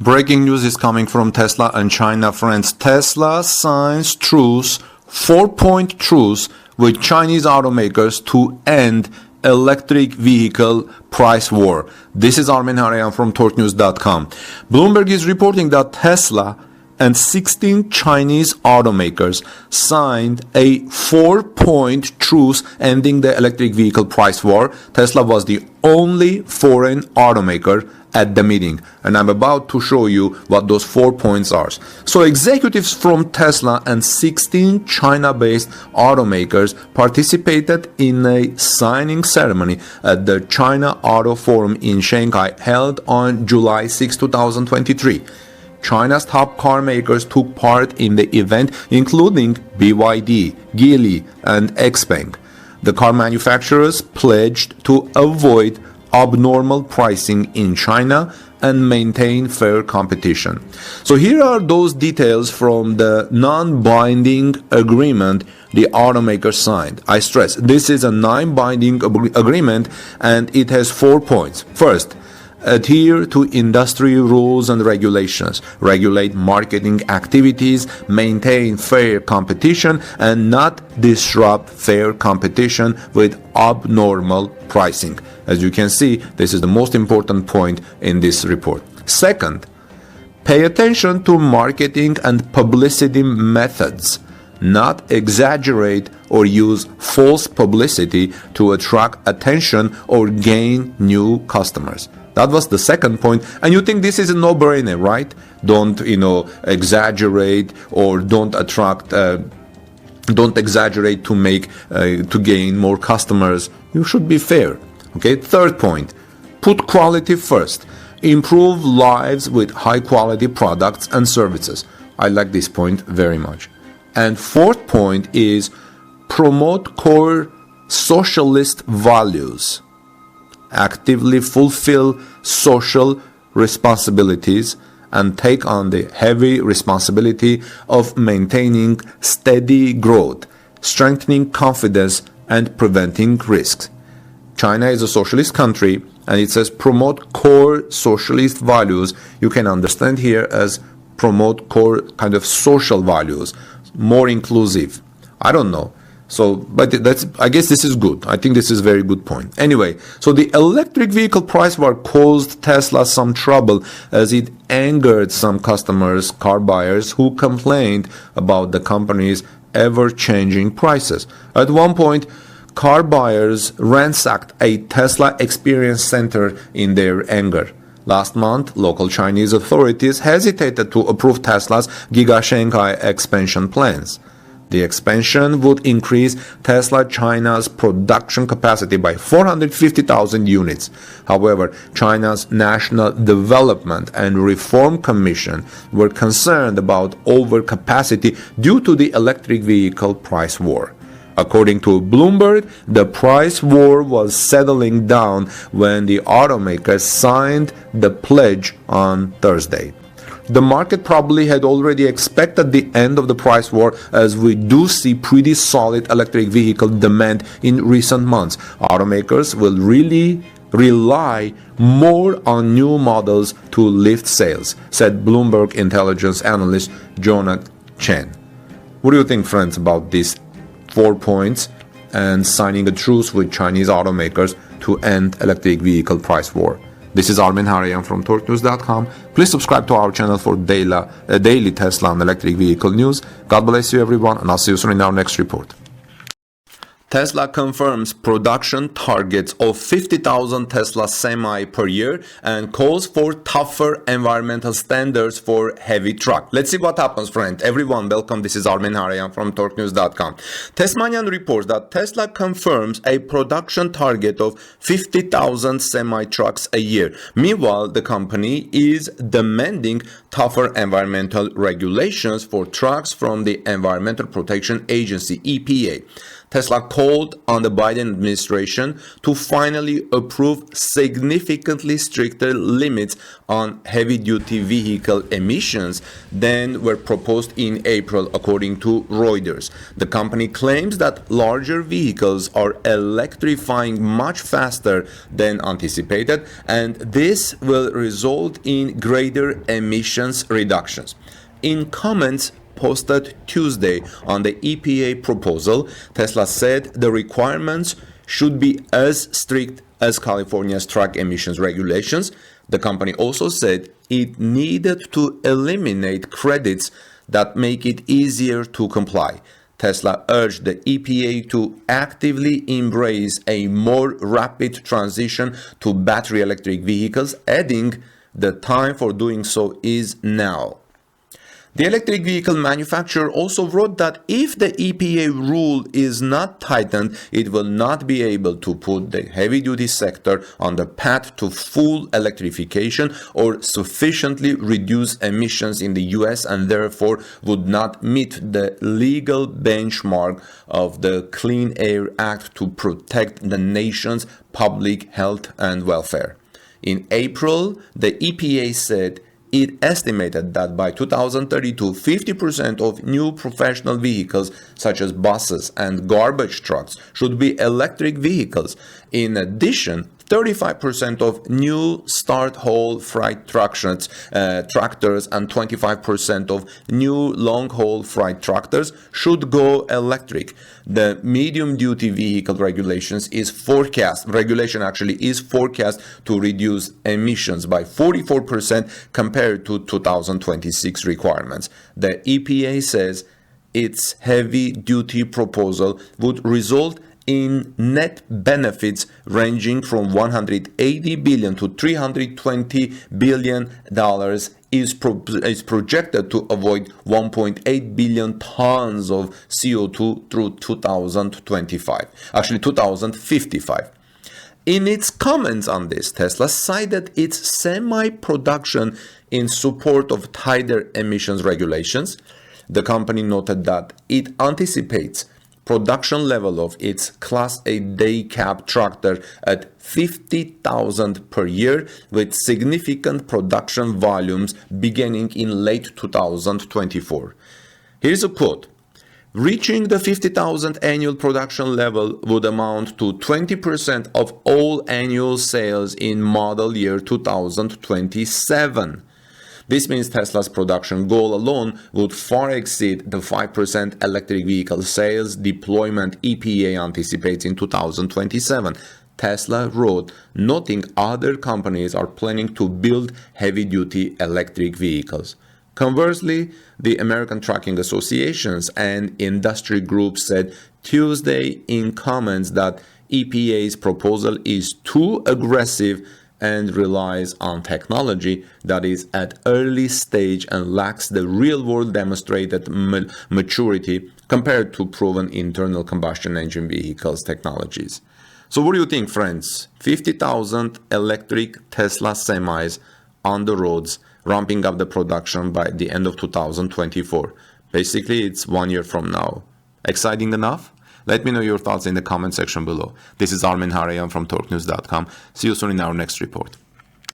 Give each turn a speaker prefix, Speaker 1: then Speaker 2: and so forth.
Speaker 1: Breaking news is coming from Tesla and China, friends. Tesla signs truce, 4-point truce with Chinese automakers to end electric vehicle price war. This is Armen Harayan from TorqueNews.com. Bloomberg is reporting that Tesla and 16 Chinese automakers signed a 4-point truce ending the electric vehicle price war. Tesla was the only foreign automaker at the meeting, and I'm about to show you what those 4 points are. So executives from Tesla and 16 China-based automakers participated in a signing ceremony at the China Auto Forum in Shanghai held on July 6, 2023. China's top car makers took part in the event, including BYD, Geely, and Xpeng. The car manufacturers pledged to avoid abnormal pricing in China and maintain fair competition. So here are those details from the non-binding agreement the automaker signed. I stress, this is a non-binding agreement and it has 4 points. First, adhere to industry rules and regulations, regulate marketing activities, maintain fair competition, and not disrupt fair competition with abnormal pricing. As you can see, this is the most important point in this report. Second, pay attention to marketing and publicity methods. Not exaggerate or use false publicity to attract attention or gain new customers. That was the second point, and you think this is a no-brainer, right? Don't exaggerate or don't exaggerate to gain more customers. You should be fair. Okay. Third point, put quality first. Improve lives with high-quality products and services. I like this point very much. And fourth point is promote core socialist values. Actively fulfill social responsibilities and take on the heavy responsibility of maintaining steady growth, strengthening confidence, and preventing risks. China is a socialist country, and it says promote core socialist values. You can understand here as promote core kind of social values, more inclusive. I don't know. So, but I guess this is good. I think this is a very good point. Anyway, so the electric vehicle price war caused Tesla some trouble as it angered some customers, car buyers, who complained about the company's ever-changing prices. At one point, car buyers ransacked a Tesla experience center in their anger. Last month, local Chinese authorities hesitated to approve Tesla's Giga Shanghai expansion plans. The expansion would increase Tesla China's production capacity by 450,000 units. However, China's National Development and Reform Commission were concerned about overcapacity due to the electric vehicle price war. According to Bloomberg, the price war was settling down when the automakers signed the pledge on Thursday. The market probably had already expected the end of the price war, as we do see pretty solid electric vehicle demand in recent months. Automakers will really rely more on new models to lift sales, said Bloomberg intelligence analyst Jonah Chen. What do you think, friends, about these 4 points and signing a truce with Chinese automakers to end electric vehicle price war? This is Armen Harayan from TorqueNews.com. Please subscribe to our channel for daily Tesla and electric vehicle news. God bless you, everyone, and I'll see you soon in our next report. Tesla confirms production targets of 50,000 Tesla Semi per year and calls for tougher environmental standards for heavy truck. Let's see what happens, friend. Everyone, welcome. This is Armen Harayan from TorqueNews.com. Tesmanian reports that Tesla confirms a production target of 50,000 semi trucks a year. Meanwhile, the company is demanding tougher environmental regulations for trucks from the Environmental Protection Agency, EPA. Tesla called on the Biden administration to finally approve significantly stricter limits on heavy-duty vehicle emissions than were proposed in April, according to Reuters. The company claims that larger vehicles are electrifying much faster than anticipated, and this will result in greater emissions reductions. In comments posted Tuesday on the EPA proposal, Tesla said the requirements should be as strict as California's truck emissions regulations. The company also said it needed to eliminate credits that make it easier to comply. Tesla urged the EPA to actively embrace a more rapid transition to battery electric vehicles, adding, "The time for doing so is now." The electric vehicle manufacturer also wrote that if the EPA rule is not tightened, it will not be able to put the heavy-duty sector on the path to full electrification or sufficiently reduce emissions in the US, and therefore would not meet the legal benchmark of the Clean Air Act to protect the nation's public health and welfare. In April, the EPA said it estimated that by 2032, 50% of new professional vehicles, such as buses and garbage trucks, should be electric vehicles. In addition, 35% of new start-haul freight tractors and 25% of new long-haul freight tractors should go electric. The medium-duty vehicle regulation is forecast to reduce emissions by 44% compared to 2026 requirements. The EPA says its heavy-duty proposal would result in net benefits ranging from $180 billion to $320 billion is projected to avoid 1.8 billion tons of CO2 through 2055. In its comments on this, Tesla cited its semi-production in support of tighter emissions regulations. The company noted that it anticipates production level of its Class 8 day cab tractor at 50,000 per year, with significant production volumes beginning in late 2024. Here's a quote. "Reaching the 50,000 annual production level would amount to 20% of all annual sales in model year 2027. This means Tesla's production goal alone would far exceed the 5% electric vehicle sales deployment EPA anticipates in 2027, Tesla wrote, noting other companies are planning to build heavy-duty electric vehicles. Conversely, the American Trucking Associations and industry groups said Tuesday in comments that EPA's proposal is too aggressive and relies on technology that is at early stage and lacks the real-world demonstrated maturity compared to proven internal combustion engine vehicles technologies. So what do you think, friends? 50,000 electric Tesla semis on the roads, ramping up the production by the end of 2024. Basically, it's 1 year from now. Exciting enough? Let me know your thoughts in the comment section below. This is Armin Harayan from TorqueNews.com. See you soon in our next report.